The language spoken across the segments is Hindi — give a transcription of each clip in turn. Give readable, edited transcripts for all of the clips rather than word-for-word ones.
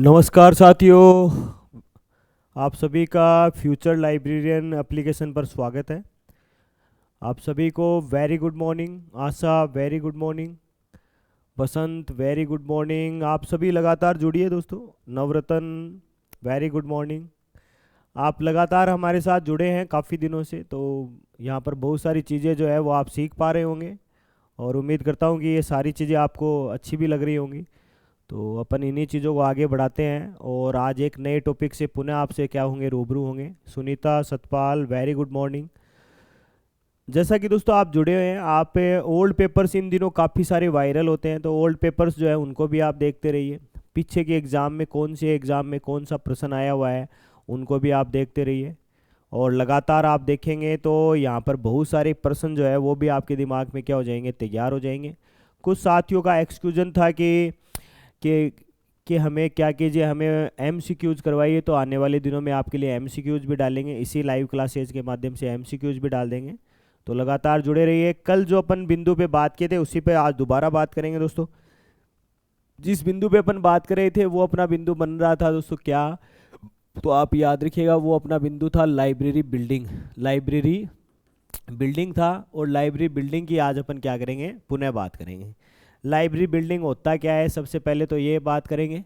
नमस्कार साथियों, आप सभी का फ्यूचर लाइब्रेरियन एप्लीकेशन पर स्वागत है। आप सभी को वेरी गुड मॉर्निंग। आशा वेरी गुड मॉर्निंग। बसंत वेरी गुड मॉर्निंग। आप सभी लगातार जुड़िए दोस्तों। नवरत्न वेरी गुड मॉर्निंग। आप लगातार हमारे साथ जुड़े हैं काफ़ी दिनों से, तो यहाँ पर बहुत सारी चीज़ें जो है वो आप सीख पा रहे होंगे और उम्मीद करता हूँ कि ये सारी चीज़ें आपको अच्छी भी लग रही होंगी। तो अपन इन्हीं चीज़ों को आगे बढ़ाते हैं और आज एक नए टॉपिक से पुनः आपसे क्या होंगे, रूबरू होंगे। Sunita, Satpal very good morning. जैसा कि दोस्तों आप जुड़े हुए हैं, आप ओल्ड पेपर्स इन दिनों काफ़ी सारे वायरल होते हैं, तो ओल्ड पेपर्स जो है उनको भी आप देखते रहिए। पीछे के एग्ज़ाम में कौन से एग्ज़ाम में कौन सा प्रश्न आया हुआ है उनको भी आप देखते रहिए। और लगातार आप देखेंगे तो यहाँ पर बहुत सारे प्रश्न जो है वो भी आपके दिमाग में क्या हो जाएंगे, तैयार हो जाएंगे। कुछ साथियों का एक्सक्यूजन था कि कि हमें क्या कीजिए, हमें एमसीक्यूज करवाइए, तो आने वाले दिनों में आपके लिए एमसीक्यूज भी डालेंगे। इसी लाइव क्लासेज के माध्यम से एमसीक्यूज भी डाल देंगे। तो लगातार जुड़े रहिए। कल जो अपन बिंदु पे बात किए थे उसी पे आज दोबारा बात करेंगे दोस्तों। जिस बिंदु पे अपन बात कर रहे थे वो अपना बिंदु बन रहा था दोस्तों क्या, तो आप याद रखिएगा, वो अपना बिंदु था लाइब्रेरी बिल्डिंग। लाइब्रेरी बिल्डिंग था और लाइब्रेरी बिल्डिंग की आज अपन क्या करेंगे, पुनः बात करेंगे। लाइब्रेरी बिल्डिंग होता क्या है, सबसे पहले तो ये बात करेंगे।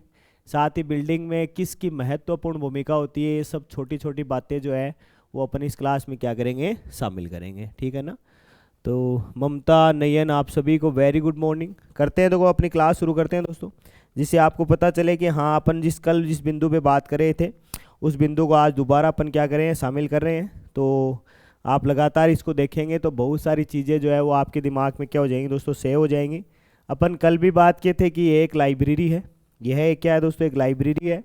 साथ ही बिल्डिंग में किसकी महत्वपूर्ण भूमिका होती है, ये सब छोटी छोटी बातें जो है वो अपन इस क्लास में क्या करेंगे, शामिल करेंगे। ठीक है ना। तो ममता, नयन, आप सभी को वेरी गुड मॉर्निंग। करते हैं तो अपनी क्लास शुरू करते हैं दोस्तों, जिससे आपको पता चले कि हाँ, अपन कल जिस बिंदु पे बात कर रहे थे उस बिंदु को आज दोबारा अपन क्या कर रहे हैं, शामिल कर रहे हैं। तो आप लगातार इसको देखेंगे तो बहुत सारी चीज़ें जो है वो आपके दिमाग में क्या हो जाएंगी दोस्तों, सेव हो जाएंगी। अपन कल भी बात किए थे कि ये एक लाइब्रेरी है। यह एक क्या है दोस्तों, एक लाइब्रेरी है।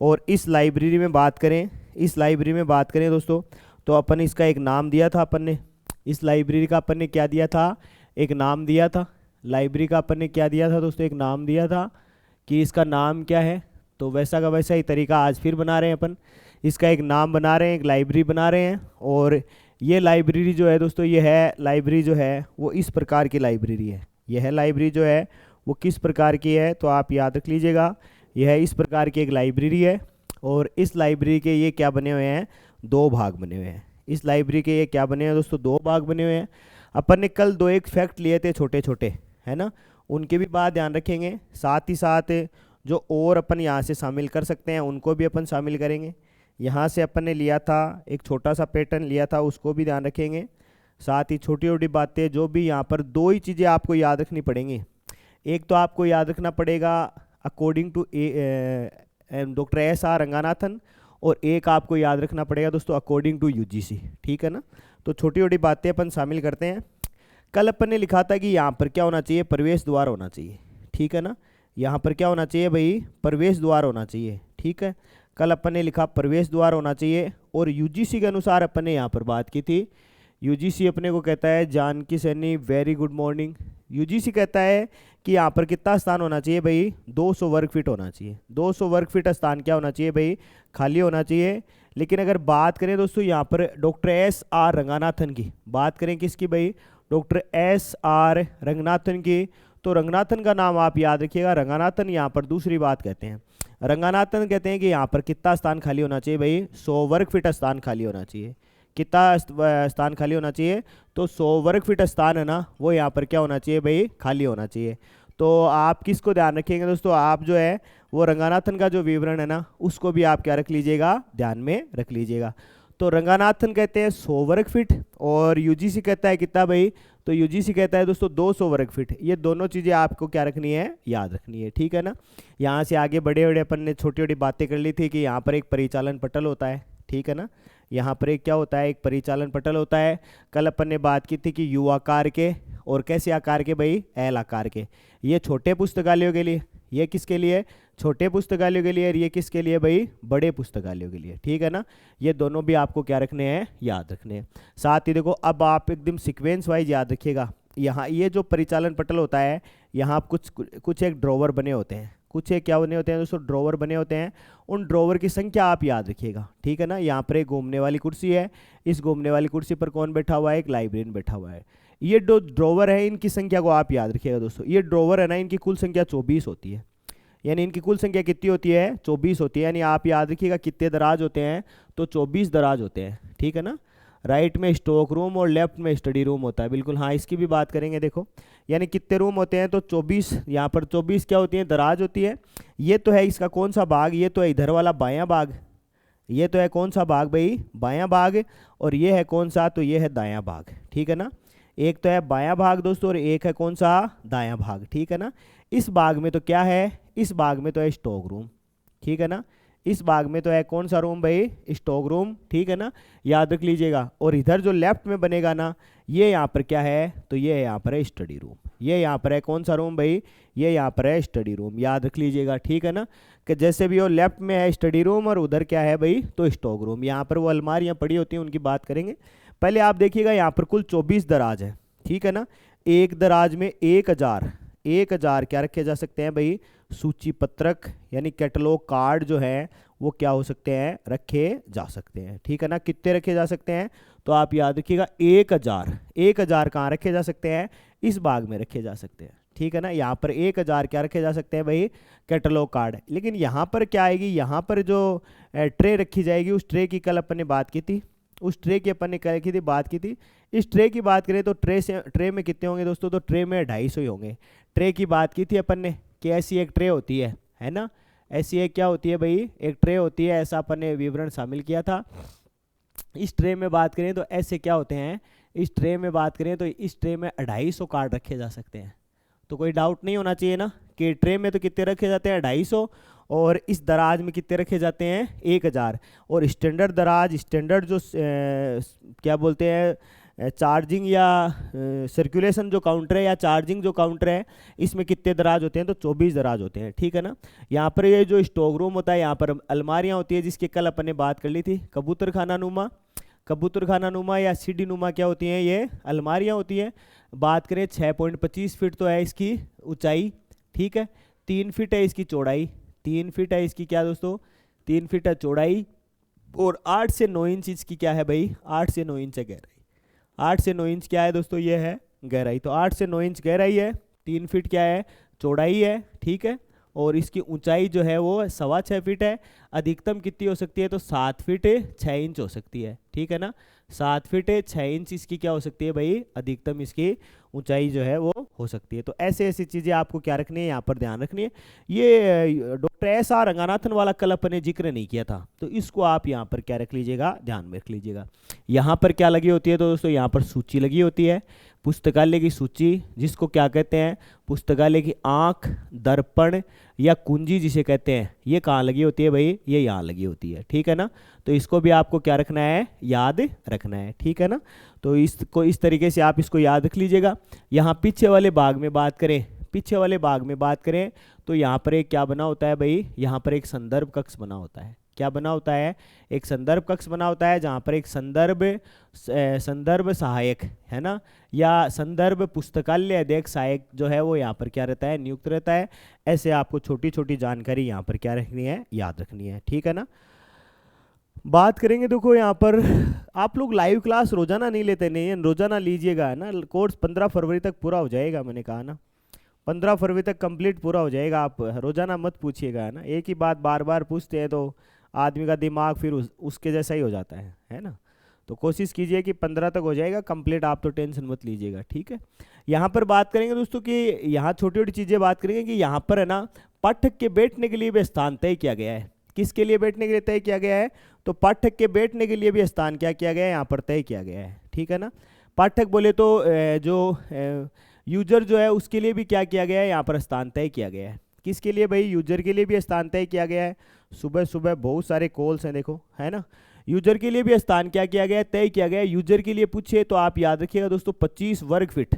और इस लाइब्रेरी में बात करें, इस लाइब्रेरी में बात करें दोस्तों, तो अपन इसका एक नाम दिया था। अपन ने इस लाइब्रेरी का अपन ने क्या दिया था, एक नाम दिया था। लाइब्रेरी का अपन ने क्या दिया था दोस्तों, एक नाम दिया था कि इसका नाम क्या है। तो वैसा का वैसा ही तरीका आज फिर बना रहे हैं अपन। इसका एक नाम बना रहे हैं, एक लाइब्रेरी बना रहे हैं। और ये लाइब्रेरी जो है दोस्तों, ये है लाइब्रेरी जो है वो इस प्रकार की लाइब्रेरी है। यह लाइब्रेरी जो है वो किस प्रकार की है, तो आप याद रख लीजिएगा, यह इस प्रकार की एक लाइब्रेरी है। और इस लाइब्रेरी के ये क्या बने हुए हैं, दो भाग बने हुए हैं। इस लाइब्रेरी के ये क्या बने हैं दोस्तों, दो भाग बने हुए हैं। अपन ने कल दो एक फैक्ट लिए थे छोटे छोटे, है ना, उनके भी बात ध्यान रखेंगे। साथ ही साथ जो और अपन यहाँ से शामिल कर सकते हैं उनको भी अपन शामिल करेंगे। यहाँ से अपन ने लिया था एक छोटा सा पैटर्न लिया था, उसको भी ध्यान रखेंगे। साथ ही छोटी छोटी बातें जो भी यहाँ पर दो ही चीज़ें आपको याद रखनी पड़ेंगी। एक तो आपको याद रखना पड़ेगा according to doctor S R Ranganathan, और एक आपको याद रखना पड़ेगा दोस्तों अकॉर्डिंग टू UGC। ठीक है ना। तो छोटी छोटी बातें अपन शामिल करते हैं। कल अपन ने लिखा था कि यहाँ पर क्या होना चाहिए, प्रवेश द्वार होना चाहिए। ठीक है ना। यहाँ पर क्या होना चाहिए भाई, प्रवेश द्वार होना चाहिए। ठीक है। कल अपन ने लिखा प्रवेश द्वार होना चाहिए। और UGC के अनुसार अपन ने यहाँ पर बात की थी। UGC अपने को कहता है, Janaki Saini very good morning. UGC कहता है कि यहाँ पर कितना स्थान होना चाहिए भाई, 200 वर्ग फीट होना चाहिए। 200 वर्ग फीट स्थान क्या होना चाहिए भाई, खाली होना चाहिए। लेकिन अगर बात करें दोस्तों यहाँ पर डॉक्टर S R रंगानाथन की, बात करें किसकी भाई, डॉक्टर S R रंगनाथन की, तो रंगनाथन का नाम आप याद रखिएगा। रंगानाथन यहाँ पर दूसरी बात कहते हैं। रंगानाथन कहते हैं कि यहाँ पर कितना स्थान खाली होना चाहिए भाई, 100 वर्ग फीट स्थान खाली होना चाहिए। कितना स्थान खाली होना चाहिए, तो 100 वर्ग फीट स्थान है ना, वो यहाँ पर क्या होना चाहिए भाई, खाली होना चाहिए। तो आप किसको ध्यान रखेंगे दोस्तों, आप जो है वो रंगानाथन का जो विवरण है ना उसको भी आप क्या रख लीजिएगा, ध्यान में रख लीजिएगा। तो रंगानाथन कहते हैं 100 वर्ग फीट और UGC कहता है कितना भाई, तो UGC कहता है दोस्तों 200 वर्ग फीट। ये दोनों चीज़ें आपको क्या रखनी है, याद रखनी है। ठीक है ना। यहाँ से आगे बड़े बड़े अपन ने छोटी छोटी बातें कर ली थी कि यहाँ पर एक परिचालन पटल होता है। ठीक है ना। यहाँ पर एक क्या होता है, एक परिचालन पटल होता है। कल अपन ने बात की थी कि U आकार के और कैसे आकार के भाई, L आकार के। ये छोटे पुस्तकालयों के लिए, ये किसके लिए, छोटे पुस्तकालयों के लिए, और ये किसके लिए भाई, बड़े पुस्तकालयों के लिए। ठीक है ना। ये दोनों भी आपको क्या रखने हैं, याद रखने हैं। साथ ही देखो, अब आप एकदम सीक्वेंस वाइज याद रखिएगा। यहाँ ये जो परिचालन पटल होता है, यहाँ आप कुछ एक ड्रॉवर बने होते हैं। कुछ एक क्या बने होते हैं दोस्तों, ड्रॉवर बने होते हैं। उन ड्रॉवर की संख्या आप याद रखिएगा। ठीक है ना। यहाँ पर एक घूमने वाली कुर्सी है, इस घूमने वाली कुर्सी पर कौन बैठा हुआ है, एक लाइब्रेरियन बैठा हुआ है। ये जो ड्रॉवर है इनकी संख्या को आप याद रखिएगा दोस्तों। ये ड्रॉवर है ना, इनकी कुल संख्या 24 होती है। यानी इनकी कुल संख्या कितनी होती है, 24 होती है। यानी आप याद रखिएगा कितने दराज होते हैं, तो 24 दराज होते हैं, ठीक है ना। राइट में स्टॉक रूम और लेफ्ट में स्टडी रूम होता है, बिल्कुल हाँ, इसकी भी बात करेंगे। देखो यानी कितने रूम होते हैं, तो 24, यहाँ पर 24 क्या होती है, दराज होती है। ये तो है इसका कौन सा भाग, ये तो है इधर वाला बायां भाग, ये तो है कौन सा भाग भाई, बायां भाग, और ये है कौन सा, तो ये है दायां भाग, ठीक है ना। एक तो है बायां भाग दोस्तों, और एक है कौन सा, दायां भाग, ठीक है ना। इस भाग में तो क्या है, इस भाग में तो है स्टॉक रूम, ठीक है ना। इस भाग में तो है कौन सा रूम भाई, स्टॉक रूम, ठीक है ना, याद रख लीजिएगा। और इधर जो लेफ्ट में बनेगा ना, ये यहाँ पर क्या है, तो ये यहाँ पर है स्टडी रूम, ये यहाँ पर है कौन सा रूम भाई, ये यहाँ पर है स्टडी रूम, याद रख लीजिएगा, ठीक है ना। कि जैसे भी हो, लेफ्ट में है स्टडी रूम और उधर क्या है भाई, तो स्टॉक रूम। यहाँ पर वो अलमारियाँ पड़ी होती हैं, उनकी बात करेंगे। पहले आप देखिएगा यहाँ पर कुल 24 दराज है, ठीक है ना। एक दराज में 1000 क्या रखे जा सकते हैं भाई, सूची पत्रक यानी कैटलॉग कार्ड जो है वो क्या हो सकते हैं, रखे जा सकते हैं, ठीक है ना। कितने रखे जा सकते हैं, तो आप याद रखिएगा 1000 कहाँ रखे जा सकते हैं, इस भाग में रखे जा सकते हैं, ठीक है ना। यहाँ पर 1000 क्या रखे जा सकते हैं भाई, कैटलॉग कार्ड। लेकिन यहाँ पर क्या आएगी, यहाँ पर जो ट्रे रखी जाएगी, उस ट्रे की कल अपन ने बात की थी, उस ट्रे की अपन ने क्या की थी, बात की थी। इस ट्रे की बात करें तो ट्रे में कितने होंगे दोस्तों, तो ट्रे में 250 ही होंगे। ट्रे की बात की थी अपन ने कि ऐसी एक ट्रे होती है ना, ऐसी एक क्या होती है भाई, एक ट्रे होती है, ऐसा अपन ने विवरण शामिल किया था। इस ट्रे में बात करें तो ऐसे क्या होते हैं, इस ट्रे में बात करें तो इस ट्रे में 250 कार्ड रखे जा सकते हैं। तो कोई डाउट नहीं होना चाहिए ना कि ट्रे में तो कितने रखे जाते हैं, 250, और इस दराज में कितने रखे जाते हैं, 1000। और स्टैंडर्ड दराज, स्टैंडर्ड जो क्या बोलते हैं, चार्जिंग या सर्कुलेशन जो काउंटर है या चार्जिंग जो काउंटर है, इसमें कितने दराज होते हैं, तो 24 दराज होते हैं, ठीक है ना। यहाँ पर ये जो स्टॉक रूम होता है, यहाँ पर अलमारियाँ होती है, जिसकी कल अपन ने बात कर ली थी। कबूतर खाना नुमा या सीढ़ी नुमा क्या होती हैं, ये अलमारियाँ होती हैं। बात करें 6.25 फीट तो है इसकी ऊंचाई, ठीक है। 3 फीट है इसकी चौड़ाई, 3 फीट है इसकी क्या दोस्तों, 3 फीट है चौड़ाई, और 8 से 9 इंच इसकी क्या है भाई, 8 से 9 इंच है गहराई। 8 से 9 इंच क्या है दोस्तों, ये है गहराई। तो 8 से 9 इंच गहराई है, 3 फीट क्या है, चौड़ाई है, ठीक है। और इसकी ऊंचाई जो है वो 6.25 फीट है। अधिकतम कितनी हो सकती है, तो 7 फीट 6 इंच हो सकती है, ठीक है ना। 7 फीट 6 इंच इसकी क्या हो सकती है भाई, अधिकतम इसकी ऊंचाई जो है वो हो सकती है। तो ऐसे ऐसी चीज़ें आपको क्या रखनी है, यहाँ पर ध्यान रखनी है। ये डॉक्टर S.R. रंगानाथन वाला कल अपन ने जिक्र नहीं किया था, तो इसको आप यहाँ पर क्या रख लीजिएगा, ध्यान में रख लीजिएगा। यहाँ पर क्या लगी होती है, तो दोस्तों यहाँ पर सूची लगी होती है, पुस्तकालय की सूची, जिसको क्या कहते हैं, पुस्तकालय की आंख, दर्पण या कुंजी जिसे कहते हैं। ये कहाँ लगी होती है भाई, ये यहाँ लगी होती है, ठीक है ना। तो इसको भी आपको क्या रखना है, याद रखना है, ठीक है ना। तो इसको इस तरीके से आप इसको याद रख लीजिएगा। यहाँ पीछे वाले भाग में बात करें, तो यहाँ पर एक क्या बना होता है भाई, यहाँ पर एक संदर्भ कक्ष बना होता है। क्या बना होता है, एक संदर्भ कक्ष बना होता है, जहाँ पर एक संदर्भ सहायक है ना, या संदर्भ पुस्तकालय अध्यक्ष सहायक जो है वो यहाँ पर क्या रहता है, नियुक्त रहता है। ऐसे आपको छोटी छोटी जानकारी यहाँ पर क्या रखनी है, याद रखनी है, ठीक है ना। बात करेंगे, देखो यहाँ पर आप लोग लाइव क्लास रोजाना नहीं लेते, नहीं रोजाना लीजिएगा, है ना। कोर्स 15 फरवरी तक पूरा हो जाएगा, मैंने कहा ना 15 फरवरी तक कंप्लीट पूरा हो जाएगा। आप रोजाना मत पूछिएगा, है ना। एक ही बात बार बार पूछते हैं तो आदमी का दिमाग फिर उसके जैसा ही हो जाता है ना। तो कोशिश कीजिए कि 15 तक हो जाएगा कंप्लीट, आप तो टेंशन मत लीजिएगा, ठीक है। यहाँ पर बात करेंगे दोस्तों कि यहाँ छोटी छोटी चीज़ें बात करेंगे कि यहाँ पर है ना, पाठक के बैठने के लिए भी स्थान तय किया गया है। किसके लिए बैठने के लिए तय किया गया है, तो पाठक के बैठने के लिए भी स्थान क्या किया गया है, यहाँ पर तय किया गया है, ठीक है ना। पाठक बोले तो जो यूजर जो है उसके लिए भी क्या किया गया है, यहाँ पर स्थान तय किया गया है। किसके लिए भाई, यूजर के लिए भी स्थान तय किया गया है। सुबह सुबह बहुत सारे कॉल्स हैं, देखो, है ना। यूजर के लिए भी स्थान क्या किया गया है, तय किया गया है। यूजर के लिए पूछे तो आप याद रखिएगा दोस्तों 25 वर्ग फीट।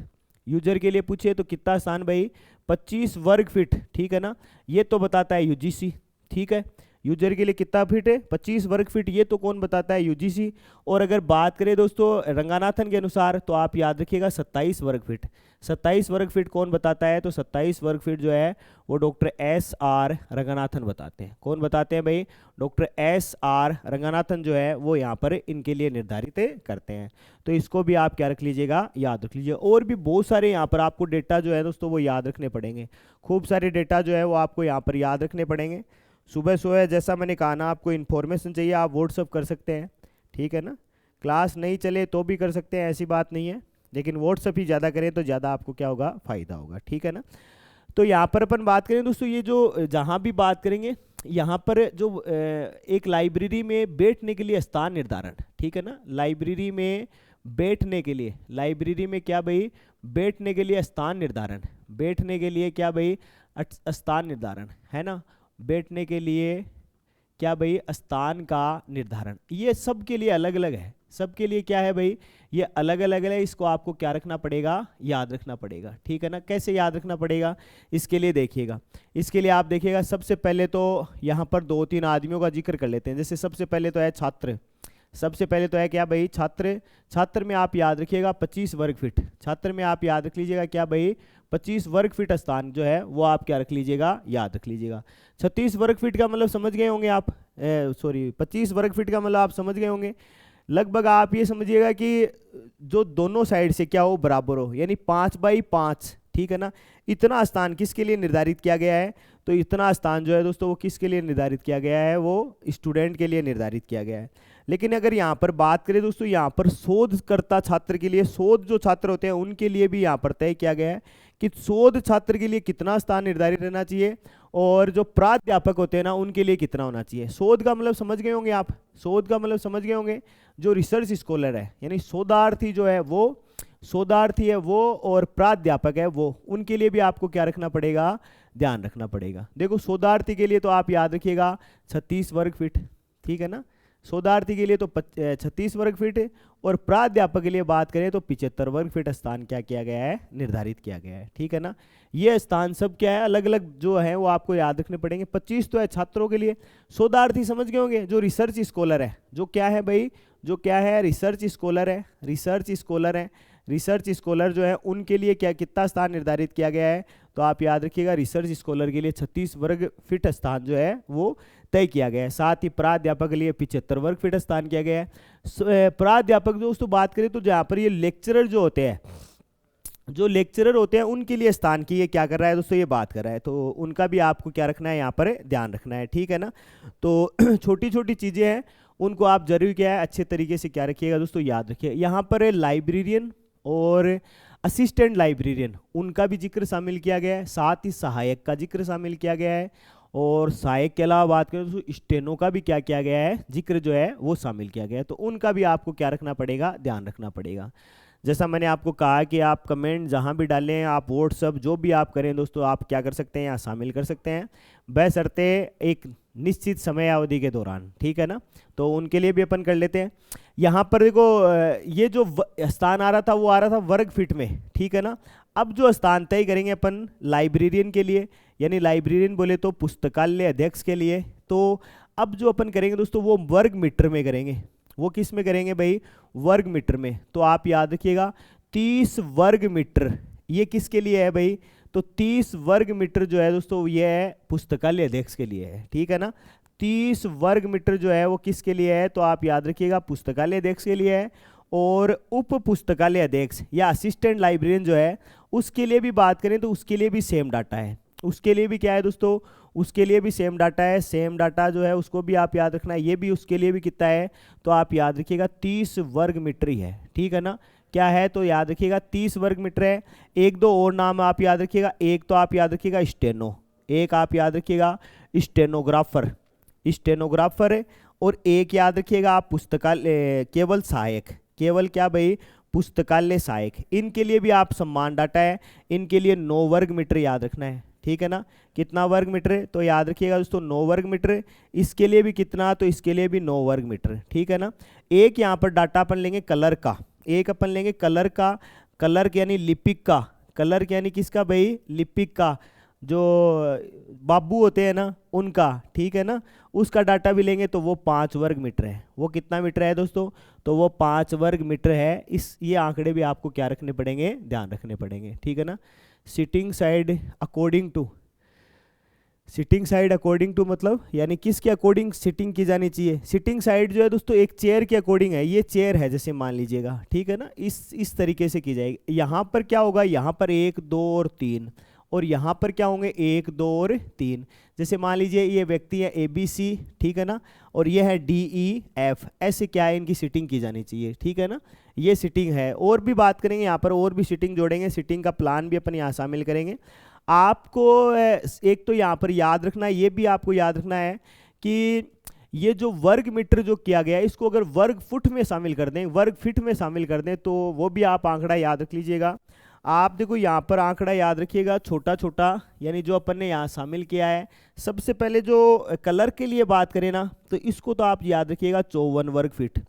यूजर के लिए पूछे तो कितना स्थान भाई, 25 वर्ग फीट, ठीक है ना। ये तो बताता है यूजीसी, ठीक है। यूजर के लिए कितना फीट है? 25 वर्ग फीट। ये तो कौन बताता है? यूजीसी। और अगर बात करें दोस्तों रंगानाथन के अनुसार तो आप याद रखिएगा 27 वर्ग फीट। 27 वर्ग फीट कौन बताता है? तो 27 वर्ग फीट जो है वो डॉक्टर एस आर रंगानाथन बताते हैं। कौन बताते हैं भाई? डॉक्टर एस आर रंगानाथन जो है वो यहाँ पर इनके लिए निर्धारित करते हैं। तो इसको भी आप क्या रख लीजिएगा? याद रख लीजिए। और भी बहुत सारे यहाँ पर आपको डेटा जो है दोस्तों वो याद रखने पड़ेंगे। खूब सारे डेटा जो है वो आपको यहाँ पर याद रखने पड़ेंगे। सुबह सुबह जैसा मैंने कहा ना, आपको इन्फॉर्मेशन चाहिए आप व्हाट्सअप कर सकते हैं, ठीक है ना। क्लास नहीं चले तो भी कर सकते हैं, ऐसी बात नहीं है, लेकिन व्हाट्सअप ही ज़्यादा करें तो ज़्यादा आपको क्या होगा? फ़ायदा होगा, ठीक है ना। तो यहाँ पर अपन बात करें दोस्तों, ये जो जहाँ भी बात करेंगे यहाँ पर जो एक लाइब्रेरी में बैठने के लिए स्थान निर्धारण, ठीक है ना। लाइब्रेरी में बैठने के लिए, लाइब्रेरी में क्या भाई? बैठने के लिए स्थान निर्धारण, बैठने के लिए क्या भाई? स्थान निर्धारण, है ना। बैठने के लिए क्या भाई? स्थान का निर्धारण। ये सब के लिए अलग अलग है, सबके लिए क्या है भाई? ये अलग अलग है। इसको आपको क्या रखना पड़ेगा? याद रखना पड़ेगा, ठीक है ना। कैसे याद रखना पड़ेगा? इसके लिए देखिएगा, इसके लिए आप देखिएगा सबसे पहले तो यहाँ पर 2-3 आदमियों का जिक्र कर लेते हैं। जैसे सबसे पहले तो है छात्र, सबसे पहले तो है क्या भाई? छात्र। छात्र में आप याद रखिएगा 25 वर्ग फीट। छात्र में आप याद रख लीजिएगा क्या भाई? 25 वर्ग फीट स्थान जो है वो आप क्या रख लीजिएगा? याद रख लीजिएगा। 36 वर्ग फीट का मतलब समझ गए होंगे आप, सॉरी 25 वर्ग फीट का मतलब आप समझ गए होंगे। लगभग आप ये समझिएगा कि जो दोनों साइड से क्या हो? बराबर हो, यानी 5/5, ठीक है ना। इतना स्थान किसके लिए निर्धारित किया गया है? तो इतना स्थान जो है दोस्तों वो किसके लिए निर्धारित किया गया है? वो स्टूडेंट के लिए निर्धारित किया गया है। लेकिन अगर यहाँ पर बात करें दोस्तों, यहाँ पर शोधकर्ता छात्र के लिए, शोध जो छात्र होते हैं उनके लिए भी यहाँ पर तय किया गया है कि शोध छात्र के लिए कितना स्थान निर्धारित रहना चाहिए, और जो प्राध्यापक होते हैं ना उनके लिए कितना होना चाहिए। शोध का मतलब समझ गए होंगे आप, शोध का मतलब समझ गए होंगे। जो रिसर्च स्कॉलर है यानी शोधार्थी जो है वो, शोधार्थी है वो, और प्राध्यापक है वो, उनके लिए भी आपको क्या रखना पड़ेगा? ध्यान रखना पड़ेगा। देखो शोधार्थी के लिए तो आप याद रखिएगा 36 वर्ग फीट, ठीक है ना। शोधार्थी के लिए तो 36 वर्ग फीट है, और प्राध्यापक के लिए बात करें तो 75 वर्ग फीट स्थान क्या किया गया है? निर्धारित किया गया है, ठीक है ना। ये स्थान सब क्या है? अलग अलग जो है वो आपको याद रखने पड़ेंगे। 25 तो है छात्रों के लिए। शोधार्थी समझ गए होंगे, जो रिसर्च स्कॉलर है, जो क्या है भाई? जो क्या है? रिसर्च स्कॉलर है, रिसर्च स्कॉलर है। रिसर्च स्कॉलर जो है उनके लिए क्या कितना स्थान निर्धारित किया गया है? तो आप याद रखिएगा रिसर्च स्कॉलर के लिए 36 वर्ग फीट स्थान जो है वो तय किया गया है। साथ ही प्राध्यापक के लिए 75 वर्ग फीट स्थान किया गया है। प्राध्यापक दोस्तों बात करें तो जहाँ पर ये लेक्चरर जो होते हैं, जो लेक्चरर होते हैं उनके लिए स्थान की ये क्या कर रहा है दोस्तों? ये बात कर रहा है, तो उनका भी आपको क्या रखना है? यहाँ पर ध्यान रखना है, ठीक है ना। तो छोटी छोटी चीज़ें हैं, उनको आप जरूर क्या है अच्छे तरीके से क्या रखिएगा दोस्तों? याद रखिए। यहाँ पर लाइब्रेरियन और असिस्टेंट लाइब्रेरियन उनका भी जिक्र शामिल किया गया है, साथ ही सहायक का जिक्र शामिल किया गया है, और सहायक के अलावा बात करें तो स्टेनो का भी क्या किया गया है? जिक्र जो है वो शामिल किया गया है। तो उनका भी आपको क्या रखना पड़ेगा? ध्यान रखना पड़ेगा। जैसा मैंने आपको कहा कि आप कमेंट जहां भी डालें, आप व्हाट्सअप जो भी आप करें दोस्तों, आप क्या कर सकते हैं? यहाँ शामिल कर सकते हैं, बशर्ते एक निश्चित समय अवधि के दौरान, ठीक है ना। तो उनके लिए भी अपन कर लेते हैं। यहाँ पर देखो ये जो स्थान आ रहा था वो आ रहा था वर्ग फीट में, ठीक है ना। अब जो स्थान तय करेंगे अपन लाइब्रेरियन के लिए, यानी लाइब्रेरियन बोले तो पुस्तकालय अध्यक्ष के लिए, तो अब जो अपन करेंगे दोस्तों वो वर्ग मीटर में करेंगे। वो किस में करेंगे भाई? वर्ग मीटर में। तो आप याद रखिएगा 30 वर्ग मीटर ये किसके लिए है भाई? तो 30 वर्ग मीटर जो है दोस्तों ये है पुस्तकालय अध्यक्ष के लिए है, ठीक है ना। 30 वर्ग मीटर जो है वो किसके लिए है? तो आप याद रखिएगा पुस्तकालय अध्यक्ष के लिए है। और उप पुस्तकालय अध्यक्ष या असिस्टेंट लाइब्रेरियन जो है उसके लिए भी बात करें तो उसके लिए भी सेम डाटा है। उसके लिए भी क्या है दोस्तों? उसके लिए भी सेम डाटा है। सेम डाटा जो है उसको भी आप याद रखना है। ये भी उसके लिए भी कितना है? तो आप याद रखिएगा 30 वर्ग मीटर ही है, ठीक है ना। क्या है? तो याद रखिएगा 30 वर्ग मीटर है। एक दो और नाम आप याद रखिएगा। एक तो आप याद रखिएगा स्टेनो, एक आप याद रखिएगा स्टेनोग्राफर, स्टेनोग्राफर है। और एक याद रखिएगा आप पुस्तकालय केवल सहायक, केवल क्या भाई? पुस्तकालय सहायक। इनके लिए भी आप समान डाटा है। इनके लिए 9 वर्ग मीटर याद रखना है, ठीक है ना। कितना वर्ग मीटर है? तो याद रखिएगा दोस्तों 9 वर्ग मीटर। इसके लिए भी कितना? तो इसके लिए भी 9 वर्ग मीटर, ठीक है ना। एक यहाँ पर डाटा अपन लेंगे कलर का, एक अपन लेंगे कलर का, कलर यानी लिपिक का, कलर यानी किसका भाई? लिपिक का। जो बाबू होते हैं ना उनका, ठीक है ना, उसका डाटा भी लेंगे तो वो 5 वर्ग मीटर है। वो कितना मीटर है दोस्तों? तो वो 5 वर्ग मीटर है। ये आंकड़े भी आपको क्या रखने पड़ेंगे? ध्यान रखने पड़ेंगे, ठीक है ना। Sitting side according to, sitting side according to मतलब यानी किसके अकॉर्डिंग सिटिंग की जानी चाहिए? सिटिंग साइड जो है दोस्तों एक चेयर के अकॉर्डिंग है। ये चेयर है जैसे मान लीजिएगा, ठीक है ना, इस तरीके से की जाएगी। यहाँ पर क्या होगा? यहाँ पर 1 2 और 3, और यहाँ पर क्या होंगे? 1 2 और 3। जैसे मान लीजिए ये व्यक्ति है ABC, ठीक है ना, और ये है DEF। ऐसे क्या है, इनकी सिटिंग की जानी चाहिए, ठीक है ना। ये सिटिंग है। और भी बात करेंगे यहाँ पर, और भी सिटिंग जोड़ेंगे, सिटिंग का प्लान भी अपन यहाँ शामिल करेंगे। आपको एक तो यहाँ पर याद रखना है, ये भी आपको याद रखना है कि ये जो वर्ग मीटर जो किया गया है इसको अगर वर्ग फुट में शामिल कर दें, वर्ग फीट में शामिल कर दें, तो वो भी आप आंकड़ा याद रख लीजिएगा। आप देखो यहाँ पर आंकड़ा याद रखिएगा छोटा छोटा, यानी जो अपन ने यहाँ शामिल किया है। सबसे पहले जो कलर के लिए बात करें ना, तो इसको तो आप याद रखिएगा 54 वर्ग फीट,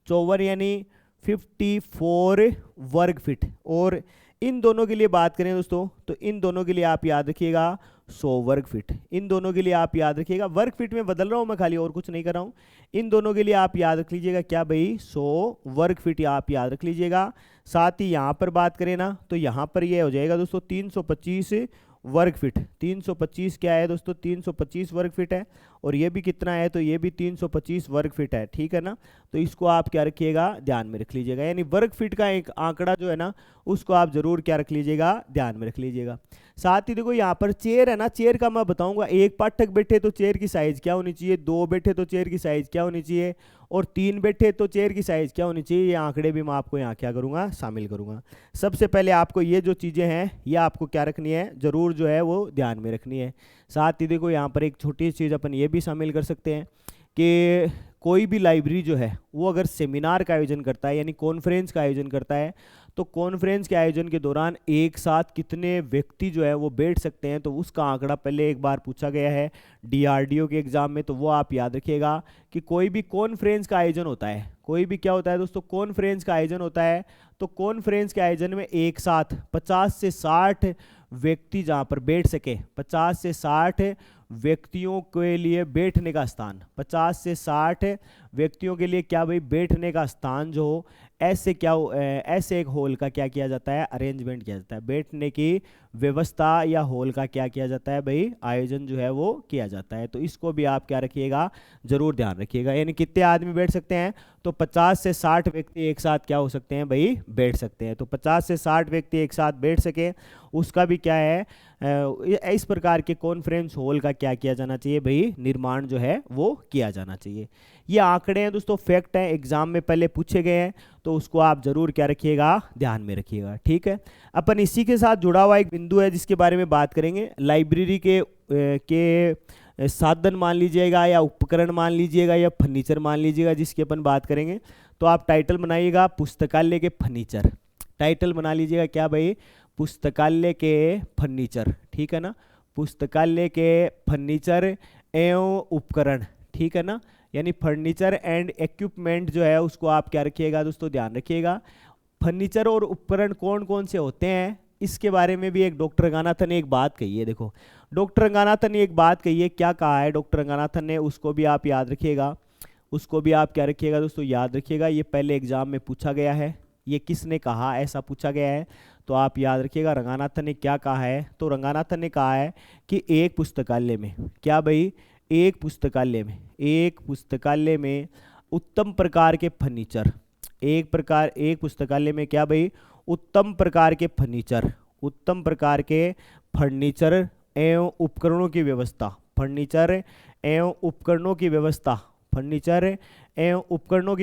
54 यानी 54 वर्ग फीट। और इन दोनों के लिए बात करें दोस्तों, तो इन दोनों के लिए आप याद रखिएगा 100 वर्ग फीट। इन दोनों के लिए आप याद रखिएगा, वर्ग फीट में बदल रहा हूँ मैं खाली, और कुछ नहीं कर रहा हूँ। इन दोनों के लिए आप याद रख लीजिएगा क्या भाई? 100 वर्ग फीट आप याद रख लीजिएगा। साथ ही यहाँ पर बात करें ना, तो यहाँ पर ये हो जाएगा दोस्तों 325 वर्ग फीट। 325 क्या है दोस्तों? 325 वर्ग फीट है। और ये भी कितना है? तो ये भी 325 वर्ग फीट है, ठीक है ना। तो इसको आप क्या रखिएगा? ध्यान में रख लीजिएगा। यानी वर्ग फीट का एक आंकड़ा जो है ना, उसको आप जरूर क्या रख लीजिएगा? ध्यान में रख लीजिएगा। साथ ही देखो यहाँ पर चेयर है ना, चेयर का मैं बताऊंगा। एक पाठक बैठे तो चेयर की साइज क्या होनी चाहिए, 2 बैठे तो चेयर की साइज क्या होनी चाहिए, और 3 बैठे तो चेयर की साइज क्या होनी चाहिए। ये आंकड़े भी मैं आपको यहाँ क्या करूँगा? शामिल करूँगा। सबसे पहले आपको ये जो चीज़ें हैं ये आपको क्या रखनी है? जरूर जो है वो ध्यान में रखनी है। साथ ही देखो यहाँ पर एक छोटी चीज़ अपन ये भी शामिल कर सकते हैं कि कोई भी लाइब्रेरी जो है वो अगर सेमिनार का आयोजन करता है, यानी कॉन्फ्रेंस का आयोजन करता है, तो कॉन्फ्रेंस के आयोजन के दौरान एक साथ कितने व्यक्ति जो है वो बैठ सकते हैं, तो उसका आंकड़ा पहले एक बार पूछा गया है DRDO के एग्जाम में। तो वो आप याद रखिएगा कि कोई भी कॉन्फ्रेंस का आयोजन होता है, कोई भी क्या होता है दोस्तों? कॉन्फ्रेंस का आयोजन होता है। तो कॉन्फ्रेंस के आयोजन में एक साथ 50 से 60 व्यक्ति जहाँ पर बैठ सके, 50 से 60 व्यक्तियों के लिए बैठने का स्थान, 50 से 60 व्यक्तियों के लिए क्या भाई? बैठने का स्थान जो हो, ऐसे क्या ऐसे एक हॉल का क्या किया जाता है? अरेंजमेंट किया जाता है। बैठने की व्यवस्था या हॉल का क्या किया जाता है भाई? आयोजन जो है वो किया जाता है। तो इसको भी आप क्या रखिएगा? जरूर ध्यान रखिएगा। यानी कितने आदमी बैठ सकते हैं? तो 50 से 60 व्यक्ति एक साथ क्या हो सकते हैं भाई? बैठ सकते हैं। तो 50 से 60 व्यक्ति एक साथ बैठ सके, उसका भी क्या है? इस प्रकार के कॉन्फ्रेंस हॉल का क्या किया जाना चाहिए भाई? निर्माण जो है वो किया जाना चाहिए। ये आंकड़े हैं दोस्तों, फैक्ट हैं, एग्जाम में पहले पूछे गए हैं, तो उसको आप जरूर क्या रखिएगा? ध्यान में रखिएगा, ठीक है। अपन इसी के साथ जुड़ा हुआ एक बिंदु है जिसके बारे में बात करेंगे। लाइब्रेरी के साधन मान लीजिएगा, या उपकरण मान लीजिएगा, या फर्नीचर मान लीजिएगा, जिसकी अपन बात करेंगे। तो आप टाइटल बनाइएगा पुस्तकालय के फर्नीचर। टाइटल बना लीजिएगा क्या भाई? पुस्तकालय के फर्नीचर, ठीक है ना। पुस्तकालय के फर्नीचर एवं उपकरण, ठीक है ना। यानी फर्नीचर एंड इक्विपमेंट जो है उसको आप क्या रखिएगा दोस्तों? ध्यान रखिएगा। फर्नीचर और उपकरण कौन कौन से होते हैं, इसके बारे में भी एक डॉक्टर रंगानाथन ने एक बात कही है। देखो डॉक्टर रंगानाथन ने एक बात कही है, क्या कहा है डॉक्टर रंगानाथन ने, उसको भी आप याद रखिएगा। उसको भी आप क्या रखिएगा दोस्तों? याद रखिएगा। ये पहले एग्जाम में पूछा गया है, ये किसने कहा, ऐसा पूछा गया है, तो आप याद रखिएगा रंगानाथन ने क्या कहा है। तो रंगानाथन ने कहा है कि एक पुस्तकालय में, क्या भाई? एक पुस्तकालय में उत्तम प्रकार के फर्नीचर, एक पुस्तकालय में क्या भाई? उत्तम प्रकार के फर्नीचर एवं उपकरणों की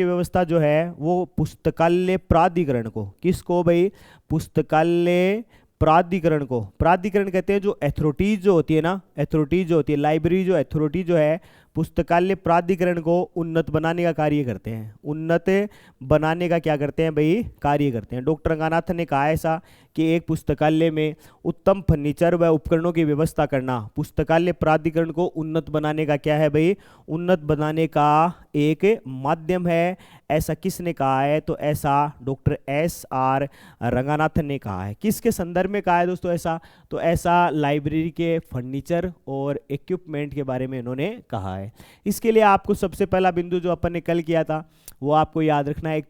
व्यवस्था, जो है वो पुस्तकालय प्राधिकरण को, किसको भाई? पुस्तकालय प्राधिकरण को। प्राधिकरण कहते हैं जो अथॉरिटीज जो होती है ना, अथॉरिटीज जो होती है, लाइब्रेरी जो अथॉरिटी जो है, पुस्तकालय प्राधिकरण को उन्नत बनाने का कार्य करते हैं। उन्नत बनाने का क्या करते हैं भाई? कार्य करते हैं। डॉक्टर रंगानाथन ने कहा ऐसा कि एक पुस्तकालय में उत्तम फर्नीचर व उपकरणों की व्यवस्था करना पुस्तकालय प्राधिकरण को उन्नत बनाने का क्या है भाई, उन्नत बनाने का एक माध्यम है। ऐसा किसने कहा है, तो ऐसा डॉक्टर SR रंगानाथन ने कहा है। किसके संदर्भ में कहा है दोस्तों ऐसा, तो ऐसा लाइब्रेरी के फर्नीचर और इक्विपमेंट के बारे में इन्होंने कहा है। इसके लिए आपको सबसे पहला बिंदु जो अपन ने कल किया था वो आपको याद रखना है, एक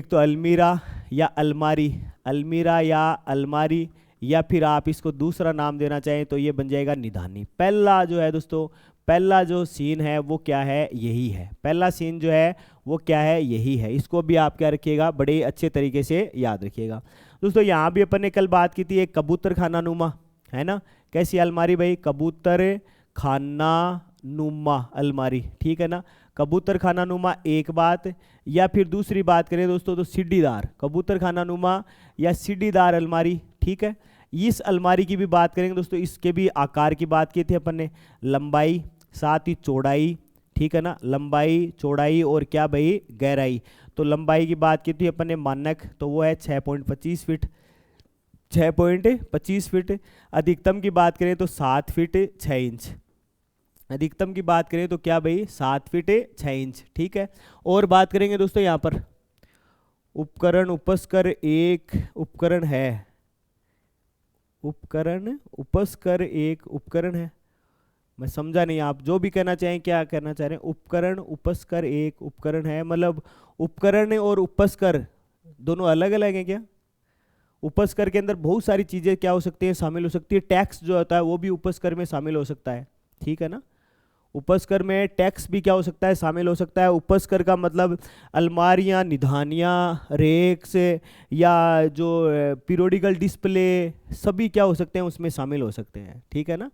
तो अलमीरा या अलमारी, अलमीरा या अलमारी, या फिर आप इसको दूसरा नाम देना चाहें तो ये बन जाएगा निधानी। पहला जो है दोस्तों, पहला जो सीन है वो क्या है, यही है। पहला सीन जो है वो क्या है, यही है। इसको भी आप क्या रखिएगा, बड़े अच्छे तरीके से याद रखिएगा। दोस्तों यहाँ भी अपन ने कल बात की थी एक कबूतर खाना नुमा, है ना। कैसी अलमारी भाई, कबूतर खाना नुमा अलमारी, ठीक है ना। कबूतर खाना नुमा एक बात, या फिर दूसरी बात करें दोस्तों तो सीढ़ीदार, कबूतर खाना नुमा या सीढ़ीदार अलमारी, ठीक है। इस अलमारी की भी बात करेंगे दोस्तों, इसके भी आकार की बात की थी अपन ने, लंबाई साथ ही चौड़ाई, ठीक है ना, लंबाई चौड़ाई और क्या भाई, गहराई। तो लंबाई की बात की थी अपन ने मानक, तो वो है 6.25 फीट, 6.25 फीट। अधिकतम की बात करें तो 7 फीट 6 इंच, अधिकतम की बात करें तो क्या भाई, 7 फीट 6 इंच, ठीक है। और बात करेंगे दोस्तों यहाँ पर उपकरण उपस्कर एक उपकरण है, उपकरण उपस्कर एक उपकरण है, मैं समझा नहीं, आप जो भी कहना चाहें, क्या कहना चाह रहे हैं, उपकरण उपस्कर एक उपकरण है, मतलब उपकरण और उपस्कर दोनों अलग अलग हैं क्या। उपस्कर के अंदर बहुत सारी चीजें क्या हो सकती है, शामिल हो सकती है। टैक्स जो होता है वो भी उपस्कर में शामिल हो सकता है, ठीक है ना। उपस्कर में टैक्स भी क्या हो सकता है, शामिल हो सकता है। उपस्कर का मतलब अलमारियाँ, निधानियाँ, रेक्स या जो पीरियोडिकल डिस्प्ले, सभी क्या हो सकते हैं, उसमें शामिल हो सकते हैं, ठीक है ना।